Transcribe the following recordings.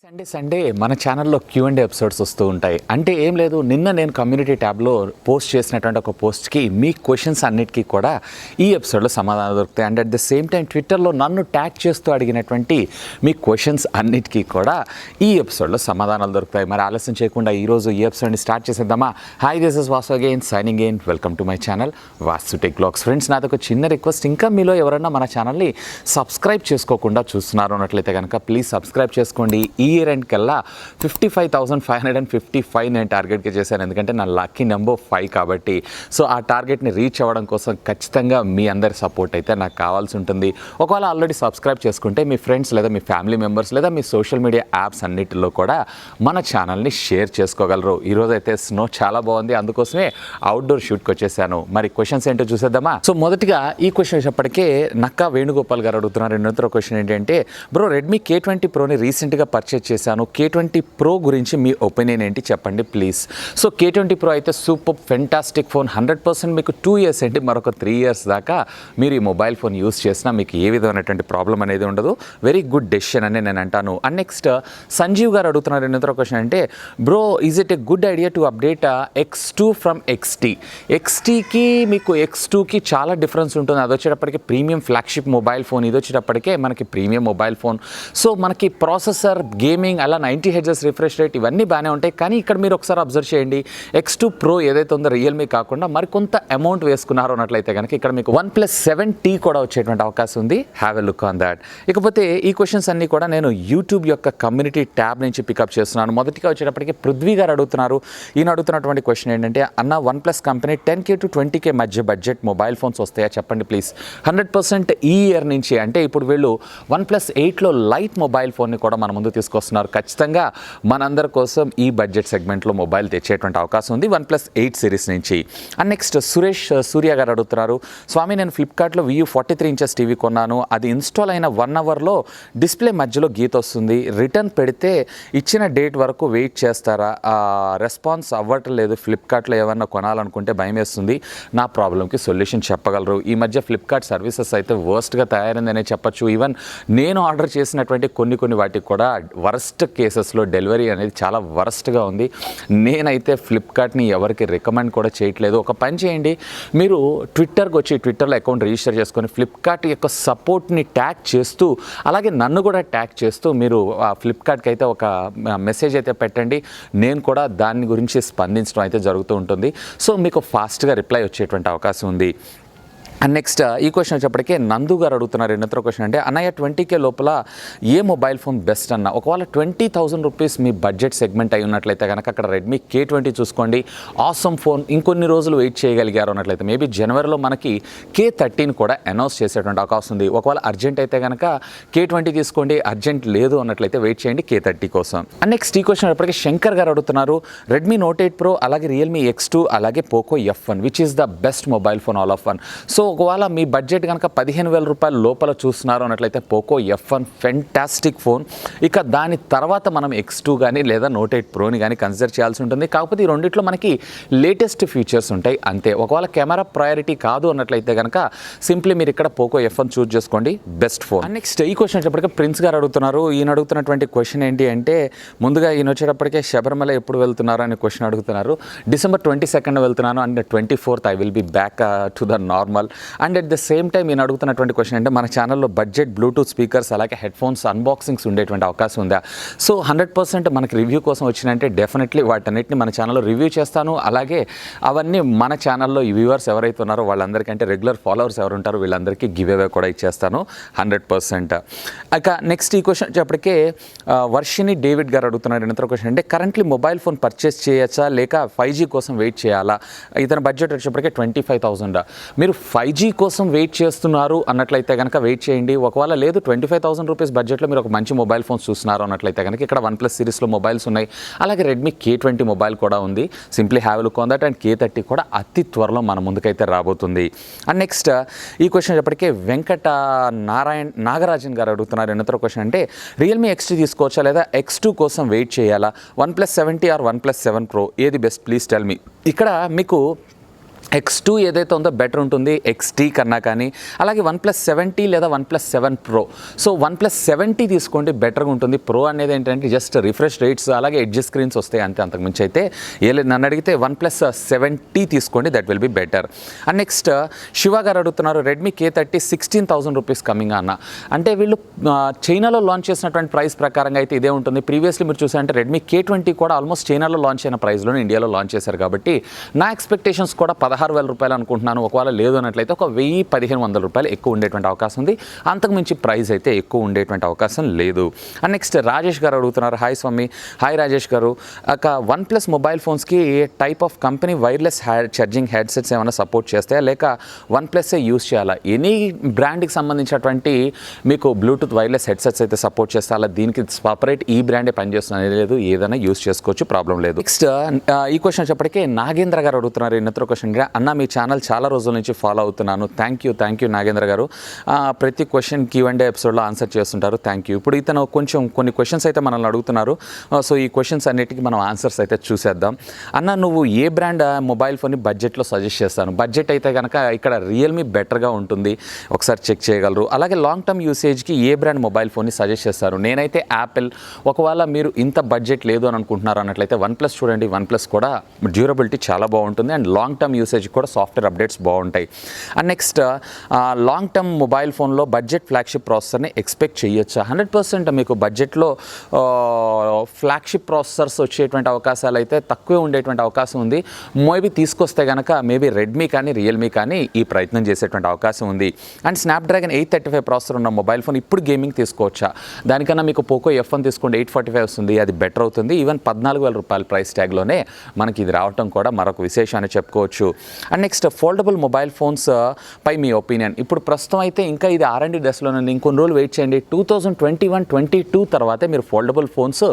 Sunday మన ఛానల్లో Q&A episodes వస్తూ ఉంటాయి. అంటే ఏం లేదు, నిన్న నేను కమ్యూనిటీ ట్యాబ్లో పోస్ట్ చేసినటువంటి ఒక పోస్ట్కి మీ క్వశ్చన్స్ అన్నిటికీ కూడా ఈ ఎపిసోడ్లో సమాధానం దొరుకుతాయి. And at the same time ట్విట్టర్లో నన్ను ట్యాగ్ చేస్తూ అడిగినటువంటి మీ క్వశ్చన్స్ అన్నిటికీ కూడా ఈ ఎపిసోడ్లో సమాధానాలు దొరుకుతాయి. మరి ఆలస్యం చేయకుండా ఈరోజు ఈ ఎపిసోడ్ని స్టార్ట్ చేసేద్దామా? Hi, this is Vaasu again signing in. Welcome to my channel VaasuTechVlogs. Friends, నాదొక చిన్న రిక్వెస్ట్, ఇంకా మీలో ఎవరైనా మన ఛానల్ని సబ్స్క్రైబ్ చేసుకోకుండా చూస్తున్నారు అన్నట్లయితే కనుక ప్లీజ్ సబ్స్క్రైబ్ చేసుకోండి. ఈ ఇయర్ ఎండ్ కల్లా 55,555 నేను టార్గెట్గా చేశాను, ఎందుకంటే నా లక్కీ నెంబర్ 5 కాబట్టి. సో ఆ టార్గెట్ని రీచ్ అవ్వడం కోసం ఖచ్చితంగా మీ అందరి సపోర్ట్ అయితే నాకు కావాల్సి ఉంటుంది. ఒకవేళ ఆల్రెడీ సబ్స్క్రైబ్ చేసుకుంటే మీ ఫ్రెండ్స్ లేదా మీ ఫ్యామిలీ మెంబర్స్ లేదా మీ సోషల్ మీడియా యాప్స్ అన్నిటిలో కూడా మన ఛానల్ని షేర్ చేసుకోగలరు. ఈరోజు అయితే స్నో చాలా బాగుంది, అందుకోసమే అవుట్డోర్ షూట్కి వచ్చేసాను. మరి క్వశ్చన్స్ ఏంటో చూసేద్దామా? సో మొదటిగా ఈ క్వశ్చన్ వచ్చేప్పటికే నక్కా వేణుగోపాల్ గారు అడుగుతున్నారు. రెండో క్వశ్చన్ ఏంటంటే, బ్రో రెడ్మీ K20 ప్రోని రీసెంట్గా పర్చేజ్ చేశాను. K20 ప్రో గురించి మీ ఒపీనియన్ ఏంటి చెప్పండి ప్లీజ్. సో K20 ప్రో అయితే సూపర్ ఫెంటాస్టిక్ ఫోన్. 100% మీకు 2 ఇయర్స్ ఏంటి, మరొక 3 ఇయర్స్ దాకా మీరు ఈ మొబైల్ ఫోన్ యూస్ చేసినా మీకు ఏ విధమైనటువంటి ప్రాబ్లం అనేది ఉండదు. వెరీ గుడ్ డెసిషన్ అని నేను అంటాను. అండ్ నెక్స్ట్ సంజీవ్ గారు అడుగుతున్నారు. రెండో క్వశ్చన్ అంటే, bro is it a good idea to update X2 from XT? XTకి మీకు X2కి చాలా డిఫరెన్స్ ఉంటుంది. అది వచ్చేటప్పటికి ప్రీమియం ఫ్లాగ్షిప్ మొబైల్ ఫోన్, ఇది వచ్చేటప్పటికే మనకి ప్రీమియం మొబైల్ ఫోన్. సో మనకి ప్రాసెసర్, గేమింగ్, అలా 90 Hz రిఫ్రెష్ రేట్ ఇవన్నీ బాగానే ఉంటాయి. కానీ ఇక్కడ మీరు ఒకసారి అబ్జర్వ్ చేయండి, X2 ప్రో ఏదైతే ఉందో రియల్మీ కాకుండా మరికొంత అమౌంట్ వేసుకున్నారో అన్నట్లయితే కనుక ఇక్కడ మీకు OnePlus 7T కూడా వచ్చేటువంటి అవకాశం ఉంది. Have a look on that. ఇకపోతే ఈ క్వశ్చన్స్ అన్నీ కూడా నేను యూట్యూబ్ యొక్క కమ్యూనిటీ ట్యాబ్ నుంచి పికప్ చేస్తున్నాను. మొదటిగా వచ్చేటప్పటికి పృథ్వీ గారు అడుగుతున్నారు. ఈయన అడుగుతున్నటువంటి క్వశ్చన్ ఏంటంటే, అన్న OnePlus company 10K to 20K మధ్య బడ్జెట్ మొబైల్ ఫోన్స్ వస్తాయా చెప్పండి ప్లీజ్. 100% ఈ ఇయర్ నుంచి, అంటే ఇప్పుడు వీళ్ళు OnePlus 8లో లైట్ మొబైల్ ఫోన్ని కూడా మన ముందు తీసుకొస్తున్నారు. ఖచ్చితంగా మనందరి కోసం ఈ బడ్జెట్ సెగ్మెంట్లో మొబైల్ తెచ్చేటువంటి అవకాశం ఉంది OnePlus 8 సిరీస్ నుంచి. అండ్ నెక్స్ట్ సురేష్ సూర్య గారు అడుగుతున్నారు, స్వామి నేను ఫ్లిప్కార్ట్లో VU 43 inches టీవీ కొన్నాను. అది ఇన్స్టాల్ అయిన 1 అవర్లో డిస్ప్లే మధ్యలో గీత వస్తుంది. రిటర్న్ పెడితే ఇచ్చిన డేట్ వరకు వెయిట్ చేస్తారా? రెస్పాన్స్ అవ్వట్లేదు. ఫ్లిప్కార్ట్లో ఏమన్నా కొనాలనుకుంటే భయం వేస్తుంది. నా ప్రాబ్లంకి సొల్యూషన్ చెప్పగలరు? ఈ మధ్య ఫ్లిప్కార్ట్ సర్వీసెస్ అయితే వర్స్ట్గా తయారైందనే చెప్పచ్చు. ఈవెన్ నేను ఆర్డర్ చేసినటువంటి కొన్ని వాటికి కూడా వరస్ట్ కేసెస్లో డెలివరీ అనేది చాలా వరస్ట్గా ఉంది. నేనైతే ఫ్లిప్కార్ట్ని ఎవరికి రికమెండ్ కూడా చేయట్లేదు. ఒక పని చేయండి, మీరు ట్విట్టర్కి వచ్చి ట్విట్టర్లో అకౌంట్ రిజిస్టర్ చేసుకొని ఫ్లిప్కార్ట్ యొక్క సపోర్ట్ని ట్యాగ్ చేస్తూ, అలాగే నన్ను కూడా ట్యాగ్ చేస్తూ మీరు ఫ్లిప్కార్ట్కి అయితే ఒక మెసేజ్ అయితే పెట్టండి. నేను కూడా దాని గురించి స్పందించడం అయితే జరుగుతూ ఉంటుంది. సో మీకు ఫాస్ట్గా రిప్లై వచ్చేటువంటి అవకాశం ఉంది. అండ్ నెక్స్ట్ ఈ క్వశ్చన్ వచ్చేప్పటికే నందు గారు అడుగుతున్నారు. రెండో క్వశ్చన్ అంటే, అన్నయ్య 20K లోపల ఏ మొబైల్ ఫోన్ బెస్ట్ అన్న? ఒకవేళ 20,000 రూపీస్ మీ బడ్జెట్ సెగ్మెంట్ అయి ఉన్నట్లయితే కనుక అక్కడ రెడ్మీ K20 చూసుకోండి. Awesome phone. ఇంకొన్ని రోజులు వెయిట్ చేయగలిగారు అన్నట్లయితే మేబీ జనవరిలో మనకి K30 కూడా అనౌన్స్ చేసేటువంటి అవకాశం ఉంది. ఒకవేళ అర్జెంట్ అయితే కనుక K20 తీసుకోండి, అర్జెంట్ లేదు అన్నట్లయితే వెయిట్ చేయండి K30 కోసం. అండ్ నెక్స్ట్ ఈ క్వశ్చన్ వచ్చేప్పటికి శంకర్ గారు అడుగుతున్నారు, రెడ్మీ Note 8 Pro అలాగే రియల్మీ X2 అలాగే Poco F1 which is the best mobile phone all of one? So ఒకవేళ మీ బడ్జెట్ కనుక 15,000 రూపాయల లోపల చూస్తున్నారు అన్నట్లయితే పోకో F1 ఫెంటాస్టిక్ ఫోన్. ఇక దాని తర్వాత మనం X2 కానీ లేదా Note 8 Proని కానీ కన్సిడర్ చేయాల్సి ఉంటుంది. కాకపోతే ఈ రెండిట్లో మనకి లేటెస్ట్ ఫీచర్స్ ఉంటాయి అంతే. ఒకవేళ కెమెరా ప్రయారిటీ కాదు అన్నట్లయితే కనుక సింప్లీ మీరు ఇక్కడ పోకో F1 చూస్ చేసుకోండి, బెస్ట్ ఫోన్. నెక్స్ట్ ఈ క్వశ్చన్ వచ్చేటప్పటికి ప్రిన్స్ గారు అడుగుతున్నారు. ఈయన అడుగుతున్నటువంటి క్వశ్చన్ ఏంటి అంటే, ముందుగా ఈయన వచ్చేటప్పటికే శబరిమల ఎప్పుడు వెళ్తున్నారు అని క్వశ్చన్ అడుగుతున్నారు. December 22nd వెళ్తున్నాను and 24th I will be back to the normal. And at the same time నేను అడుగుతున్నటువంటి క్వశ్చన్ అంటే, మన ఛానల్లో బడ్జెట్ బ్లూటూత్ స్పీకర్స్ అలాగే హెడ్ఫోన్స్ అన్బాక్సింగ్స్ ఉండేటువంటి అవకాశం ఉందా? సో 100% మనకి రివ్యూ కోసం వచ్చినంటే డెఫినెట్లీ వాటన్నిటిని మన ఛానల్లో రివ్యూ చేస్తాను. అలాగే అవన్నీ మన ఛానల్లో ఈ వ్యూవర్స్ ఎవరైతే ఉన్నారో వాళ్ళందరికంటే రెగ్యులర్ ఫాలోవర్స్ ఎవరు ఉంటారో వీళ్ళందరికీ గివ్ అవే కూడా ఇచ్చేస్తాను 100%. ఇక నెక్స్ట్ ఈ క్వశ్చన్ వచ్చేప్పటికే వర్షిని డేవిడ్ గారు అడుగుతున్నారు. రెండో క్వశ్చన్ అంటే, కరెంట్లీ మొబైల్ ఫోన్ పర్చేస్ చేయొచ్చా లేక 5G కోసం వెయిట్ చేయాలా? ఇతని బడ్జెట్ వచ్చేప్పటికే 25,000. మీరు 5G కోసం వెయిట్ చేస్తున్నారు అన్నట్లయితే కనుక వెయిట్ చేయండి. ఒకవేళ లేదు 25,000 రూపీస్ బడ్జెట్లో మీరు ఒక మంచి మొబైల్ ఫోన్స్ చూస్తున్నారు అన్నట్లయితే కనుక ఇక్కడ OnePlus సిరీస్లో మొబైల్స్ ఉన్నాయి. అలాగే రెడ్మీ K20 మొబైల్ కూడా ఉంది. Simply have look on that. And K30 కూడా అతి త్వరలో మన ముందుకైతే రాబోతుంది. అండ్ నెక్స్ట్ ఈ క్వశ్చన్ చెప్పటికే వెంకట నాగరాజన్ గారు అడుగుతున్నారు. రెండో క్వశ్చన్ అంటే, రియల్మీ X2 తీసుకోవచ్చా లేదా X2 కోసం వెయిట్ చేయాలా? OnePlus 7T or OnePlus 7 Pro ఏది బెస్ట్ ప్లీజ్ టెల్ మీ. ఇక్కడ మీకు X2 ఏదైతే ఉందో బెటర్ ఉంటుంది XT కన్నా కానీ. అలాగే OnePlus 70 లేదా OnePlus 7 Pro. సో OnePlus 70 తీసుకోండి, బెటర్గా ఉంటుంది. ప్రో అనేది ఏంటంటే జస్ట్ రిఫ్రెష్ రేట్స్ అలాగే ఎడ్జ్ స్క్రీన్స్ వస్తాయి అంతే, అంతకుమించి అయితే నన్ను అడిగితే OnePlus 70 తీసుకోండి, that will be better. And next Shiva గారు అడుగుతున్నారు Redmi K30 16,000 రూపీస్ కమింగ్ అన్న. అంటే వీళ్ళు చైనాలో లాంచ్ చేసినటువంటి ప్రైస్ ప్రకారంగా అయితే ఇదే ఉంటుంది. ప్రీవియస్లీ మీరు చూసారంటే Redmi K20 కూడా ఆల్మోస్ట్ చైనాలో లాంచ్ అయిన ప్రైస్లోనే ఇండియాలో లాంచ్ చేశారు. కాబట్టి నా ఎక్స్పెక్టేషన్స్ కూడా 16,000 రూపాయలు అనుకుంటున్నాను. ఒకవేళ లేదు అన్నట్లయితే ఒక 1,000-1,500 రూపాయలు ఎక్కువ ఉండేటువంటి అవకాశం ఉంది. అంతకుమించి ప్రైస్ అయితే ఎక్కువ ఉండేటువంటి అవకాశం లేదు. అండ్ నెక్స్ట్ రాజేష్ గారు అడుగుతున్నారు, హాయ్ స్వామి. Hi Rajesh garu, OnePlus mobile ఫోన్స్కి ఏ type of company wireless charging headsets ఏమైనా సపోర్ట్ చేస్తాయా లేక OnePlus యూస్ చేయాలా? ఎనీ బ్రాండ్కి సంబంధించినటువంటి మీకు బ్లూటూత్ వైర్లెస్ హెడ్సెట్స్ అయితే సపోర్ట్ చేస్తా, అలా దీనికి సపరేట్ ఈ బ్రాండే పనిచేస్తుంది లేదు, ఏదైనా యూస్ చేసుకోవచ్చు, ప్రాబ్లం లేదు. నెక్స్ట్ ఈ క్వశ్చన్ చెప్పటికే నాగేంద్ర గారు అడుగుతున్నారు ఇన్నత్ర క్వశ్చన్. అన్న మీ ఛానల్ చాలా రోజుల నుంచి ఫాలో అవుతున్నాను, థ్యాంక్ యూ నాగేంద్ర గారు. ప్రతి క్వశ్చన్ Q&A ఎపిసోడ్లో ఆన్సర్ చేస్తుంటారు, థ్యాంక్ యూ. ఇప్పుడు ఇతను కొన్ని క్వశ్చన్స్ అయితే మనల్ని అడుగుతున్నారు. సో ఈ క్వశ్చన్స్ అన్నిటికీ మనం ఆన్సర్స్ అయితే చూసేద్దాం. అన్న నువ్వు ఏ బ్రాండ్ మొబైల్ ఫోన్ని బడ్జెట్లో సజెస్ట్ చేస్తాను? బడ్జెట్ అయితే కనుక ఇక్కడ రియల్మీ బెటర్గా ఉంటుంది, ఒకసారి చెక్ చేయగలరు. అలాగే లాంగ్ టర్మ్ యూసేజ్కి ఏ బ్రాండ్ మొబైల్ ఫోన్ని సజెస్ట్ చేస్తారు? నేనైతే యాపిల్. ఒకవేళ మీరు ఇంత బడ్జెట్ లేదు అని అనుకుంటున్నారు అన్నట్లయితే OnePlus చూడండి, OnePlus కూడా డ్యూరబిలిటీ చాలా బాగుంటుంది అండ్ లాంగ్ టర్మ్ యూసేజ్ కూడా సాఫ్ట్వేర్ అప్డేట్స్ బాగుంటాయి. And next long term mobile ఫోన్లో బడ్జెట్ ఫ్లాగ్షిప్ ప్రాసెసర్ని ఎక్స్పెక్ట్ చేయొచ్చా? 100% మీకు బడ్జెట్లో ఫ్లాగ్షిప్ ప్రాసెసర్స్ వచ్చేటువంటి అవకాశాలు అయితే తక్కువే ఉండేటువంటి అవకాశం ఉంది. మేబీ తీసుకొస్తే కనుక మేబీ రెడ్మీ కానీ రియల్మీ కానీ ఈ ప్రయత్నం చేసేటువంటి అవకాశం ఉంది. అండ్ స్నాప్డ్రాగన్ 835 ప్రాసెసర్ ఉన్న మొబైల్ ఫోన్ ఇప్పుడు గేమింగ్ తీసుకోవచ్చా? దానికన్నా మీకు పోకో F1 తీసుకోండి, 845 వస్తుంది, అది బెటర్ అవుతుంది. ఈవెన్ 14,000 రూపాయల ప్రైస్ ట్యాగ్లోనే మనకి ఇది రావటం కూడా మరొక విశేషాన్ని చెప్పుకోవచ్చు. And next foldable mobile phones పై మీ ఒపీనియన్. ఇప్పుడు ప్రస్తుతం అయితే ఇంకా ఇది R&D దశలోనే, ఇంకొన్ని రోజులు వెయిట్ చేయండి. 2021-22 తర్వాతే మీరు ఫోల్డబుల్ ఫోన్స్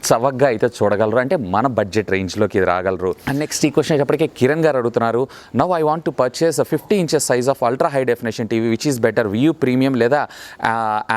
చవకగా అయితే చూడగలరు, అంటే మన బడ్జెట్ రేంజ్లోకి ఇది రాగలరు. అండ్ నెక్స్ట్ ఈ క్వశ్చన్ చెప్పటికే కిరణ్ గారు అడుగుతున్నారు, now I want to purchase 50 inches size of ultra high definition TV which is better, view premium లేదా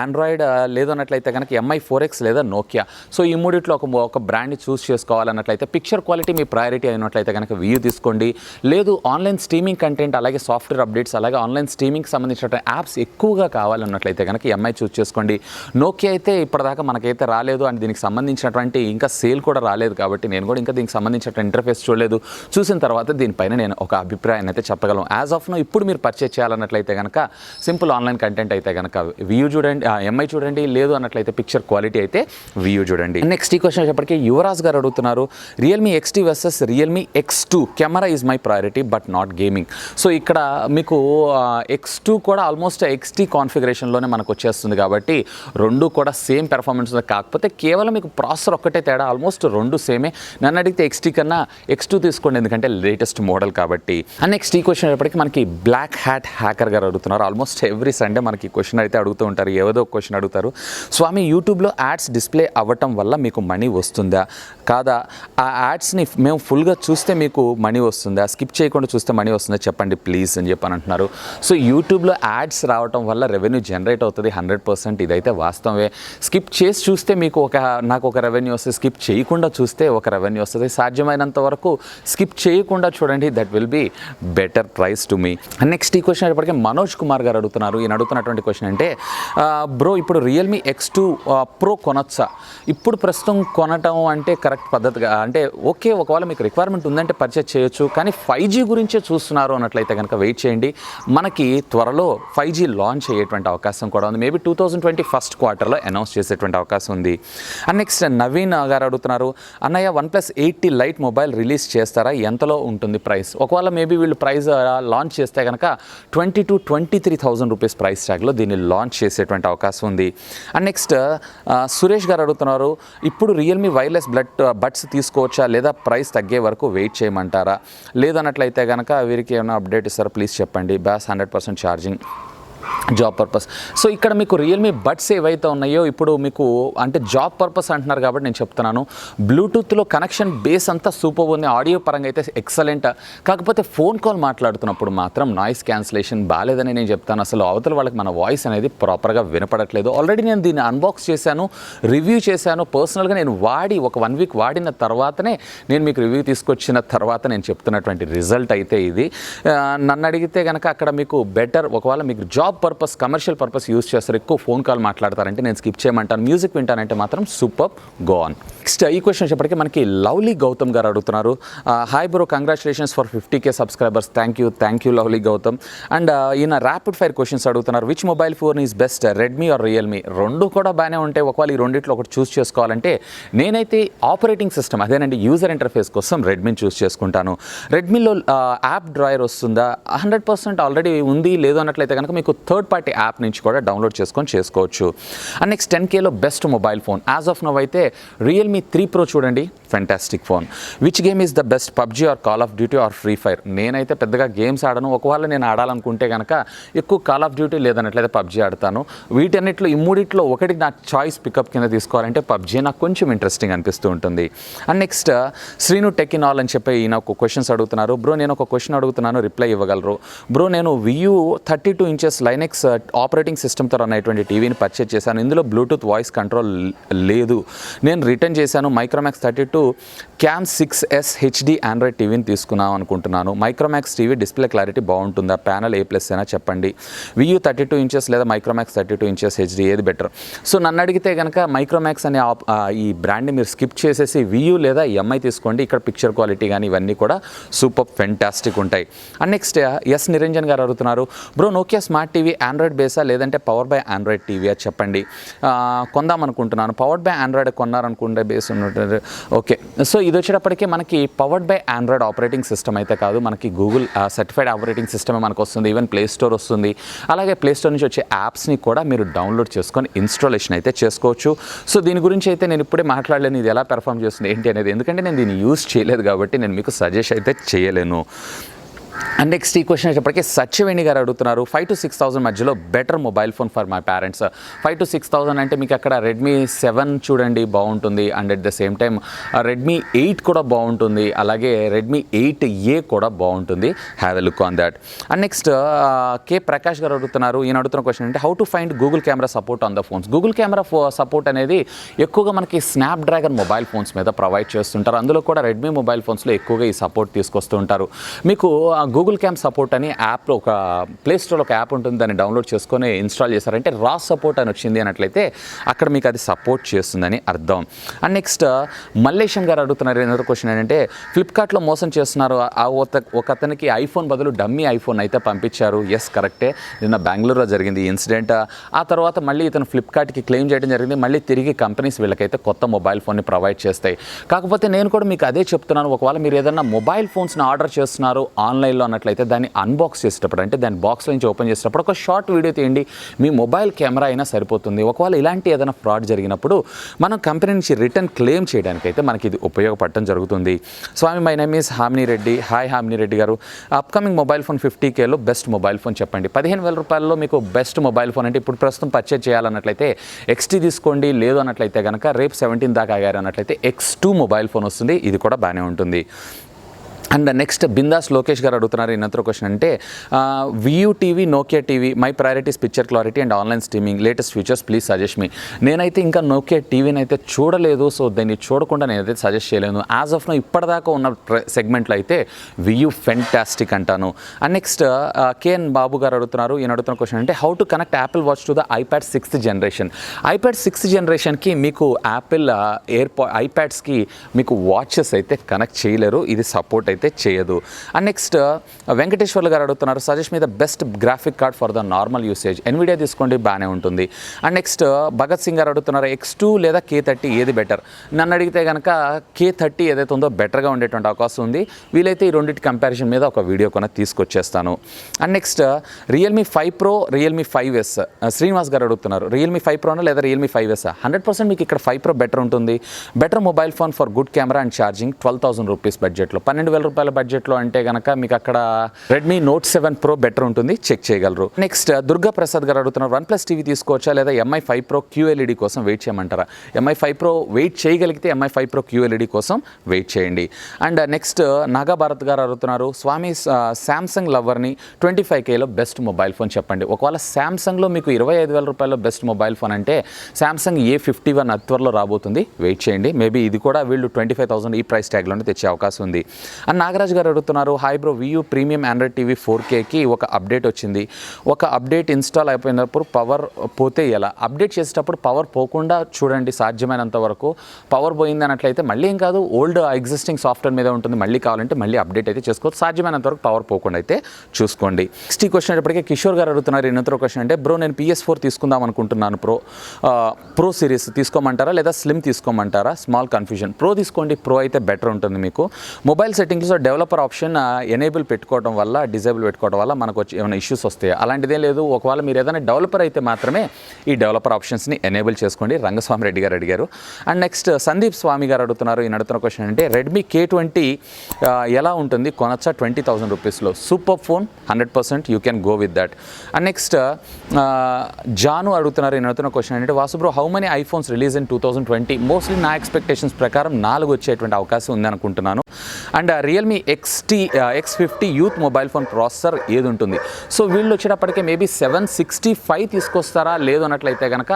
ఆండ్రాయిడ్, లేదన్నట్లయితే కనుక MI 4X లేదా నోకియా. సో ఈ మూడిట్లో ఒక బ్రాండ్ని చూస్ చేసుకోవాలన్నట్లయితే పిక్చర్ క్వాలిటీ మీ ప్రయారిటీ అయినట్లయితే కనుక వ్యూ తీసుకోండి. లేదు ఆన్లైన్ స్ట్రీమింగ్ కంటెంట్ అలాగే సాఫ్ట్వేర్ అప్డేట్స్ అలాగే ఆన్లైన్ స్ట్రీమింగ్కి సంబంధించిన యాప్స్ ఎక్కువగా కావాలన్నట్లయితే కనుక MI చూస్ చేసుకోండి. నోకియా అయితే ఇప్పటిదాకా మనకైతే రాలేదు అండ్ దీనికి సంబంధించినటువంటి ఇంకా సేల్ కూడా రాలేదు, కాబట్టి నేను కూడా ఇంకా దీనికి సంబంధించిన ఇంటర్ఫేస్ చూడలేదు. చూసిన తర్వాత దీనిపైన నేను ఒక అభిప్రాయాన్ని అయితే చెప్పగలను. యాజ్ ఆఫ్ నో ఇప్పుడు మీరు పర్చేస్ చేయాలన్నట్లయితే కనుక సింపుల్ ఆన్లైన్ కంటెంట్ అయితే కనుక వ్యూ చూడండి, MI చూడండి, లేదు అన్నట్లయితే పిక్చర్ క్వాలిటీ అయితే వ్యూ చూడండి. నెక్స్ట్ ఈ క్వశ్చన్ వచ్చేప్పటికీ యువరాజ్ గారు అడుగుతున్నారు, Realme XT versus Realme X2 camera is my priority but not gaming. So ఇక్కడ మీకు X2 కూడా ఆల్మోస్ట్ XT కాన్ఫిగరేషన్లోనే మనకు వచ్చేస్తుంది, కాబట్టి రెండు కూడా సేమ్ పెర్ఫార్మెన్స్ ఉంది. కాకపోతే కేవలం మీకు ప్రాసెసర్ ఒక్కటే తేడా, ఆల్మోస్ట్ రెండు సేమే. నన్ను అడిగితే XT కన్నా X2 తీసుకోండి, ఎందుకంటే లేటెస్ట్ మోడల్ కాబట్టి. అండ్ నెక్స్ట్ ఈ క్వశ్చన్ వచ్చేప్పటికి మనకి బ్లాక్ హ్యాట్ హ్యాకర్ గారు అడుగుతున్నారు. ఆల్మోస్ట్ ఎవ్రీ సండే మనకి క్వశ్చన్ అయితే అడుగుతూ ఉంటారు, ఏదో క్వశ్చన్ అడుగుతారు. స్వామి యూట్యూబ్లో యాడ్స్ డిస్ప్లే అవ్వటం వల్ల మీకు మనీ వస్తుందా కాదా? ఆ యాడ్స్ని మేము ఫుల్గా చూస్తే మీకు మనీ వస్తుందా, స్కిప్ చేయకుండా చూస్తే మనీ వస్తుందా చెప్పండి ప్లీజ్ అని చెప్పని అంటున్నారు. సో యూట్యూబ్లో యాడ్స్ రావటం వల్ల రెవెన్యూ జనరేట్ అవుతుంది 100%, ఇదైతే వాస్తవమే. స్కిప్ చేసి చూస్తే మీకు నాకు ఒక రెవెన్యూ వస్తుంది, స్కిప్ చేయకుండా చూస్తే ఒక రెవెన్యూ వస్తుంది. సాధ్యమైనంత వరకు స్కిప్ చేయకుండా చూడండి, that will be better price to me. Next ఈ క్వశ్చన్ ఇప్పటికే మనోజ్ కుమార్ గారు అడుగుతున్నారు. ఈయన అడుగుతున్నటువంటి క్వశ్చన్ అంటే, బ్రో ఇప్పుడు రియల్మీ X2 Pro కొనొచ్చా? ఇప్పుడు ప్రస్తుతం కొనటం అంటే కరెక్ట్ పద్ధతిగా అంటే ఓకే, ఒకవేళ మీకు రిక్వైర్మెంట్ ఉందంటే పర్చేస్ చేయొచ్చు, కానీ 5G గురించే చూస్తున్నారు అన్నట్లయితే కనుక వెయిట్ చేయండి. మనకి త్వరలో 5G లాంచ్ అయ్యేటువంటి అవకాశం కూడా ఉంది, మేబీ 2020 ఫస్ట్ క్వార్టర్లో అనౌన్స్ చేసేటువంటి అవకాశం ఉంది. అండ్ నెక్స్ట్ నవీన్ గారు అడుగుతున్నారు, అన్నయ్య OnePlus 80 లైట్ మొబైల్ రిలీజ్ చేస్తారా, ఎంతలో ఉంటుంది ప్రైస్? ఒకవేళ మేబీ వీళ్ళు ప్రైస్ లాంచ్ చేస్తే కనుక 20,000-23,000 రూపీస్ ప్రైస్ ట్యాగ్లో దీన్ని లాంచ్ చేసేటువంటి అవకాశం ఉంది. అండ్ నెక్స్ట్ సురేష్ గారు అడుగుతున్నారు, ఇప్పుడు రియల్మీ వైర్లెస్ బడ్స్ తీసుకోవచ్చా లేదా ప్రైస్ తగ్గే వరకు వెయిట్ చేయమంటారా? లేదన్నట్లయితే కనుక వీరికి ఏమైనా అప్డేట్ ఇస్తారా ప్లీజ్ చెప్పండి. బ్యాస్ 100% ఛార్జింగ్. Job purpose. సో ఇక్కడ మీకు రియల్మీ బడ్స్ ఏవైతే ఉన్నాయో ఇప్పుడు మీకు అంటే జాబ్ పర్పస్ అంటున్నారు కాబట్టి నేను చెప్తున్నాను, బ్లూటూత్లో కనెక్షన్ బేస్ అంతా సూపర్ ఉంది, ఆడియో పరంగా అయితే ఎక్సలెంట్. కాకపోతే ఫోన్ కాల్ మాట్లాడుతున్నప్పుడు మాత్రం నాయిస్ క్యాన్సిలేషన్ బాగాలేదని నేను చెప్తాను. అసలు అవతల వాళ్ళకి మన వాయిస్ అనేది ప్రాపర్గా వినపడట్లేదు. ఆల్రెడీ నేను దీన్ని అన్బాక్స్ చేశాను, రివ్యూ చేశాను. పర్సనల్గా నేను వాడి ఒక 1 వీక్ వాడిన తర్వాతనే నేను మీకు రివ్యూ తీసుకొచ్చిన తర్వాత నేను చెప్తున్నటువంటి రిజల్ట్ అయితే ఇది. నన్ను అడిగితే కనుక అక్కడ మీకు బెటర్, ఒకవేళ మీకు job purpose commercial purpose use చేస్తారు, ఎక్కువ ఫోన్ కాల్ మాట్లాడతారంటే నేను స్కిప్ చేయమంటాను. మ్యూజిక్ వింటానంటే మాత్రం సూపర్, గో ఆన్. నెక్స్ట్ ఈ క్వశ్చన్ వచ్చేప్పటికీ మనకి లవ్లీ గౌతమ్ గారు అడుగుతున్నారు. Hi bro, congratulations for 50K subscribers. Thank you lovely Gautam. And ఈయన ర్యాపిడ్ ఫైర్ క్వశ్చన్స్ అడుగుతున్నారు. Which mobile phone is best, Redmi or Realme? రెండు కూడా బాగానే ఉంటాయి. ఒకవేళ ఈ రెండిట్లో ఒకటి చూస్ చేసుకోవాలంటే నేనైతే ఆపరేటింగ్ సిస్టమ్ అదేనండి యూజర్ ఇంటర్ఫేస్ కోసం రెడ్మీని చూస్ చేసుకుంటాను. రెడ్మీలో యాప్ డ్రాయర్ వస్తుందా? 100% ఆల్రెడీ ఉంది. లేదు అన్నట్లయితే కనుక మీకు థర్డ్ పార్టీ యాప్ నుంచి కూడా డౌన్లోడ్ చేసుకోవచ్చు. అండ్ నెక్స్ట్ 10Kలో best mobile phone as of now అయితే రియల్మీ 3 Pro చూడండి, fantastic phone. Which game is the best, PUBG or call of duty or free fire? నేనైతే పెద్దగా గేమ్స్ ఆడను. ఒకవేళ నేను ఆడాలనుకుంటే కనుక ఎక్కువ కాల్ ఆఫ్ డ్యూటీ లేదన్నట్లయితే పబ్జీ ఆడతాను. వీటన్నిటిలో ఈ మూడిట్లో ఒకటి నా చాయిస్ పికప్ కింద తీసుకోవాలంటే పబ్జీ నాకు కొంచెం ఇంట్రెస్టింగ్ అనిపిస్తూ ఉంటుంది. And next Srinu tech in all అని చెప్పి ఈయన ఒక క్వశ్చన్స్ అడుగుతున్నారు. బ్రో నేను ఒక క్వశ్చన్ అడుగుతున్నాను, రిప్లై ఇవ్వగలరు? బ్రో నేను VU 32 inches లైనెక్స్ ఆపరేటింగ్ సిస్టమ్తో రన్ అయ్యేటువంటి టీవీని పర్చేజ్ చేశాను. ఇందులో బ్లూటూత్ వాయిస్ కంట్రోల్ లేదు. నేను రిటర్న్ చేశాను. Micromax 32 cam 6S HD Android టీవీని తీసుకున్నాం అనుకుంటున్నాను. మైక్రోమాక్స్ టీవీ డిస్ప్లే క్లారిటీ బాగుంటుందా? ప్యానల్ A+ అయినా చెప్పండి. VU 32 inches లేదా మైక్రోమాక్స్ 32 inches HD ఏది బెటర్? సో నన్ను అడిగితే కనుక మైక్రోమాక్స్ అనే ఈ బ్రాండ్ని మీరు స్కిప్ చేసేసి VU లేదా MI తీసుకోండి. ఇక్కడ పిక్చర్ క్వాలిటీ కానీ ఇవన్నీ కూడా సూపర్ ఫెంటాస్టిక్ ఉంటాయి. And next S Niranjan garu అడుగుతున్నారు. Bro Nokia smart TV Android బేసా లేదంటే పవర్ బై ఆండ్రాయిడ్ టీవీయా చెప్పండి. కొందాం అనుకుంటున్నాను. పవర్డ్ బై ఆండ్రాయిడ్ కొన్నారనుకుంటే బేస్ ఉన్నట్టు. ఓకే, సో ఇది వచ్చేటప్పటికీ మనకి powered by Android operating system అయితే కాదు, మనకి గూగుల్ సర్టిఫైడ్ ఆపరేటింగ్ సిస్టమే మనకు వస్తుంది. ఈవెన్ ప్లే స్టోర్ వస్తుంది. అలాగే ప్లే స్టోర్ నుంచి వచ్చే యాప్స్ని కూడా మీరు డౌన్లోడ్ చేసుకొని ఇన్స్టాలేషన్ అయితే చేసుకోవచ్చు. సో దీని గురించి అయితే నేను ఇప్పుడే మాట్లాడలేను, ఇది ఎలా పెర్ఫామ్ చేస్తుంది ఏంటి అనేది, ఎందుకంటే నేను దీన్ని యూజ్ చేయలేదు కాబట్టి నేను మీకు సజెస్ట్ అయితే చేయలేను. అండ్ నెక్స్ట్ ఈ క్వశ్చన్ వచ్చేప్పటికీ సత్యవేణి గారు అడుగుతున్నారు. 5,000 to 6,000 మధ్యలో better mobile phone for my parents. 5,000 to 6,000 అంటే మీకు అక్కడ రెడ్మీ 7 చూడండి బాగుంటుంది. And at the same time Redmi 8 కూడా బాగుంటుంది. అలాగే రెడ్మీ 8A కూడా బాగుంటుంది. Have a look on that. And next K Prakash garu అడుగుతున్నారు. ఈయన అడుగుతున్న క్వశ్చన్ అంటే how to find Google camera support on the phones? Google camera support అనేది ఎక్కువగా మనకి స్నాప్డ్రాగన్ మొబైల్ ఫోన్స్ మీద ప్రొవైడ్ చేస్తుంటారు. అందులో కూడా రెడ్మీ మొబైల్ ఫోన్స్లో ఎక్కువగా ఈ సపోర్ట్ తీసుకొస్తూ ఉంటారు. మీకు గూగుల్ క్యామ్ సపోర్ట్ అని యాప్లో ఒక ప్లే స్టోర్లో ఒక యాప్ ఉంటుంది, దాన్ని డౌన్లోడ్ చేసుకొని ఇన్స్టాల్ చేశారంటే రా సపోర్ట్ అని వచ్చింది అన్నట్లయితే అక్కడ మీకు అది సపోర్ట్ చేస్తుందని అర్థం. అండ్ నెక్స్ట్ మల్లేశం గారు అడుగుతున్నారు. ఏంటంటే క్వశ్చన్ ఏంటంటే ఫ్లిప్కార్ట్లో మోసం చేస్తున్నారు, ఒక అతనికి ఐఫోన్ బదులు డమ్మీ ఐఫోన్ అయితే పంపించారు. ఎస్ కరెక్టే, నిన్న బెంగళూరులో జరిగింది ఈ ఇన్సిడెంట్. ఆ తర్వాత మళ్ళీ ఇతను ఫ్లిప్కార్ట్కి క్లెయిమ్ చేయడం జరిగింది. మళ్ళీ తిరిగి కంపెనీస్ వీళ్ళకైతే కొత్త మొబైల్ ఫోన్ని ప్రొవైడ్ చేస్తాయి. కాకపోతే నేను కూడా మీకు అదే చెప్తున్నాను, ఒకవేళ మీరు ఏదైనా మొబైల్ ఫోన్స్ని ఆర్డర్ చేస్తున్నారు ఆన్లైన్లో అన్నట్లయితే దాన్ని అన్బాక్స్ చేసేటప్పుడు అంటే దాని బాక్స్లో నుంచి ఓపెన్ చేసేటప్పుడు ఒక షార్ట్ వీడియో తీయండి. మీ మొబైల్ కెమెరా అయినా సరిపోతుంది. ఒకవేళ ఇలాంటి ఏదైనా ఫ్రాడ్ జరిగినప్పుడు మనం కంపెనీ నుంచి రిటర్న్ క్లెయిమ్ చేయడానికి అయితే మనకి ఇది ఉపయోగపడటం జరుగుతుంది. Swami my name is Hamini Reddy. Hi Hamini Reddy garu. Upcoming mobile phone 50Kలో బెస్ట్ మొబైల్ ఫోన్ చెప్పండి. 15,000 రూపాయల్లో మీకు బెస్ట్ మొబైల్ ఫోన్ అంటే ఇప్పుడు ప్రస్తుతం పర్చేజ్ చేయాలన్నట్లయితే XT తీసుకోండి. లేదు అన్నట్లయితే కనుక రేపు 17 దాకా ఆగారు అన్నట్లయితే X2 మొబైల్ ఫోన్ వస్తుంది. ఇది కూడా బాగానే ఉంటుంది. అండ్ నెక్స్ట్ బిందాస్ లోకేష్ గారు అడుగుతున్నారు. ఇన్నత్ర క్వశ్చన్ అంటే VU TV Nokia TV my priorities picture clarity and online streaming latest features please suggest me. నేనైతే ఇంకా నోకియా టీవీని అయితే చూడలేదు, సో దాన్ని చూడకుండా నేనైతే సజెస్ట్ చేయలేను. యాజ్ ఆఫ్ నో ఇప్పటిదాకా ఉన్న సెగ్మెంట్లో అయితే VU ఫెంటాస్టిక్ అంటాను. అండ్ నెక్స్ట్ KN బాబు గారు అడుగుతున్నారు. ఈయన అడుగుతున్న క్వశ్చన్ అంటే how to connect Apple watch to the iPad 6th generation. iPad 6th generationకి మీకు యాపిల్ ఐప్యాడ్స్కి మీకు వాచెస్ అయితే కనెక్ట్ చేయలేరు. ఇది సపోర్ట్ అయితే చేయదు. అండ్ నెక్స్ట్ వెంకటేశ్వర్లు గారు అడుగుతున్నారు. Suggest me the best graphic card for the normal usage. Nvidia తీసుకోండి, బాగానే ఉంటుంది. అండ్ నెక్స్ట్ భగత్ సింగ్ గారు అడుగుతున్నారు. X2 లేదా K30 ఏది బెటర్? నన్ను అడిగితే కనుక K30 ఏదైతే ఉందో బెటర్గా ఉండేటువంటి అవకాశం ఉంది. వీలైతే ఈ రెండింటి కంపారిజన్ మీద ఒక వీడియో కొన తీసుకొచ్చేస్తాను. And next Realme 5 Pro Realme 5S Srinivas garu అడుగుతున్నారు. రియల్మీ 5 Pro లేదా రియల్మీ 5S? 100% మీకు ఇక్కడ 5 Pro బెటర్ ఉంటుంది. Better mobile phone for good camera and charging 12,000 rupees బడ్జెట్లో. 12,000 రూపాయల బడ్జెట్లో అంటే కనుక మీకు అక్కడ రెడ్మీ నోట్ 7 Pro బెటర్ ఉంటుంది, చెక్ చేయగలరు. నెక్స్ట్ దుర్గా ప్రసాద్ గారు అడుగుతున్నారు, OnePlus టీవీ తీసుకోవచ్చా లేదా MI5 Pro QLED కోసం వెయిట్ చేయమంటారా? MI5 Pro వెయిట్ చేయగలిగితే MI5 Pro QLED కోసం వెయిట్ చేయండి. అండ్ నెక్స్ట్ నాగా భారత్ గారు అడుగుతున్నారు, స్వామి శాంసంగ్ లవర్ని 25Kలో బెస్ట్ మొబైల్ ఫోన్ చెప్పండి. ఒకవేళ శాంసంగ్లో మీకు 25,000 రూపాయల బెస్ట్ మొబైల్ ఫోన్ అంటే శాంసంగ్ A51 త్వరలో రాబోతుంది, వెయిట్ చేయండి. మేబీ ఇది కూడా వీళ్ళు 25,000 ఈ ప్రైస్ ట్యాగ్లోనే తెచ్చే అవకాశం ఉంది. అండ్ నాగరాజ్ గారు అడుగుతున్నారు, hi bro, VU premium Android TV 4Kకి ఒక అప్డేట్ వచ్చింది. ఒక అప్డేట్ ఇన్స్టాల్ అయిపోయినప్పుడు పవర్ పోతే ఎలా? అప్డేట్ చేసేటప్పుడు పవర్ పోకుండా చూడండి సాధ్యమైనంత వరకు. పవర్ పోయింది అన్నట్లయితే మళ్ళీ ఏం కాదు, ఓల్డ్ ఎగ్జిస్టింగ్ సాఫ్ట్వేర్ మీద ఉంటుంది, మళ్ళీ కావాలంటే మళ్ళీ అప్డేట్ అయితే చేసుకోవచ్చు. సాధ్యమైనంత వరకు పవర్ పోకుండా అయితే చూసుకోండి. నెక్స్ట్ ఈ క్వశ్చన్ వచ్చేప్పటికీ కిషోర్ గారు అడుగుతున్నారు, ఇన్నతో క్వశ్చన్ అంటే బ్రో నేను PS4 తీసుకుందాం అనుకుంటున్నాను, ప్రో సిరీస్ తీసుకోమంటారా లేదా స్లిమ్ తీసుకోమంటారా? Small confusion. ప్రో తీసుకోండి, ప్రో అయితే బెటర్ ఉంటుంది మీకు. మొబైల్ సెట్టింగ్స్లో డెవలపర్ ఆప్షన్ ఎనేబుల్ పెట్టుకోవడం వల్ల, డిజేబుల్ పెట్టుకోవడం వల్ల మనకు వచ్చి ఏమైనా ఇష్యూస్ వస్తాయి, అలాంటిదే లేదు. ఒకవేళ మీరు ఏదైనా డెవలపర్ అయితే మాత్రమే ఈ డెవలపర్ ఆప్షన్స్ని ఎనేబుల్ చేసుకోండి. రంగస్వామి రెడ్డి గారు అడిగారు. అండ్ నెక్స్ట్ సందీప్ స్వామి గారు అడుగుతున్నారు, ఈయన అడుగుతున్న క్వశ్చన్ అంటే రెడ్మీ K20 ఎలా ఉంటుంది, కొనొచ్చా 20,000 రూపీస్లో? Super phone, 100% you can go with that. And next Janu అడుగుతున్నారు, ఈయన అడుగుతున్న క్వశ్చన్ అంటే Vasu bro how many iPhones release in 2020? Mostly నా ఎక్స్పెక్టేషన్స్ ప్రకారం 4 వచ్చేటువంటి అవకాశం ఉంది అనుకుంటున్నాను. And Realme X50 youth mobile phone processor ఏది ఉంటుంది? సో వీళ్ళు వచ్చేటప్పటికే మేబీ 765 తీసుకొస్తారా, లేదు అన్నట్లయితే కనుక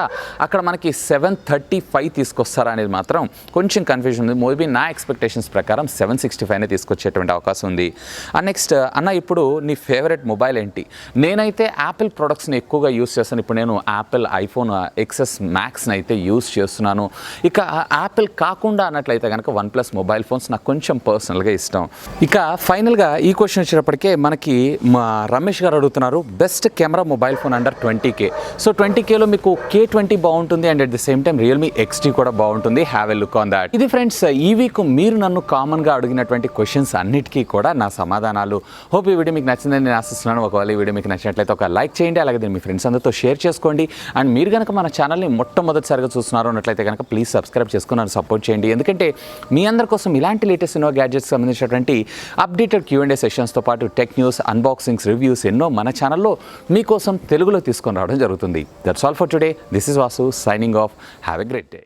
అక్కడ మనకి 735 తీసుకొస్తారా అనేది మాత్రం కొంచెం కన్ఫ్యూజన్ ఉంది. మేబీ నా ఎక్స్పెక్టేషన్స్ ప్రకారం 765నే తీసుకొచ్చేటువంటి అవకాశం ఉంది. అండ్ నెక్స్ట్ అన్న ఇప్పుడు నీ ఫేవరెట్ మొబైల్ ఏంటి? నేనైతే యాపిల్ ప్రొడక్ట్స్ని ఎక్కువగా యూస్ చేస్తాను. ఇప్పుడు నేను యాపిల్ ఐఫోన్ XS Maxని అయితే యూస్ చేస్తున్నాను. ఇక యాపిల్ కాకుండా అన్నట్లయితే కనుక OnePlus మొబైల్ ఫోన్స్ నాకు కొంచెం పర్సనల్గా ఇష్టం. ఇక ఫైనల్గా ఈ క్వశ్చన్ వచ్చేటప్పటికే మనకి మా రమేష్ గారు అడుగుతున్నారు, best camera mobile phone under 20K. So 20Kలో మీకు K20 బాగుంటుంది and at the same time Realme XT కూడా బాగుంటుంది. Have a look on that. ఇది ఫ్రెండ్స్ ఈ వీక్ మీరు నన్ను కామన్గా అడిగినటువంటి క్వశ్చన్స్ అన్నిటికీ కూడా నా సమాధానాలు. హోప్ ఈ వీడియో మీకు నచ్చిందని నేను ఆశిస్తున్నాను. ఒకవేళ ఈ వీడియో మీకు నచ్చినట్లయితే ఒక లైక్ చేయండి, అలాగే దీన్ని మీ ఫ్రెండ్స్ అందరితో షేర్ చేసుకోండి. అండ్ మీరు కనుక మన ఛానల్ని మొట్టమొదటిసారిగా చూస్తున్నారు అన్నట్లయితే కనుక ప్లీజ్ సబ్స్క్రైబ్ చేసుకుని నన్ను సపోర్ట్ చేయండి. ఎందుకంటే మీ అందరి కోసం ఇలాంటి లేటెస్ట్ ఎన్నో గ్యాడ్జెట్స్ సంబంధించినటువంటి అప్డేటెడ్ Q&A సెషన్స్తో పాటు టెక్ న్యూస్, అన్బాక్సింగ్స్, రివ్యూస్ ఎన్నో మన ఛానల్లో మీకోసం తెలుగులో తీసుకొని రావడం జరుగుతుంది. That's all for today. This is Vasu signing off. Have a great day.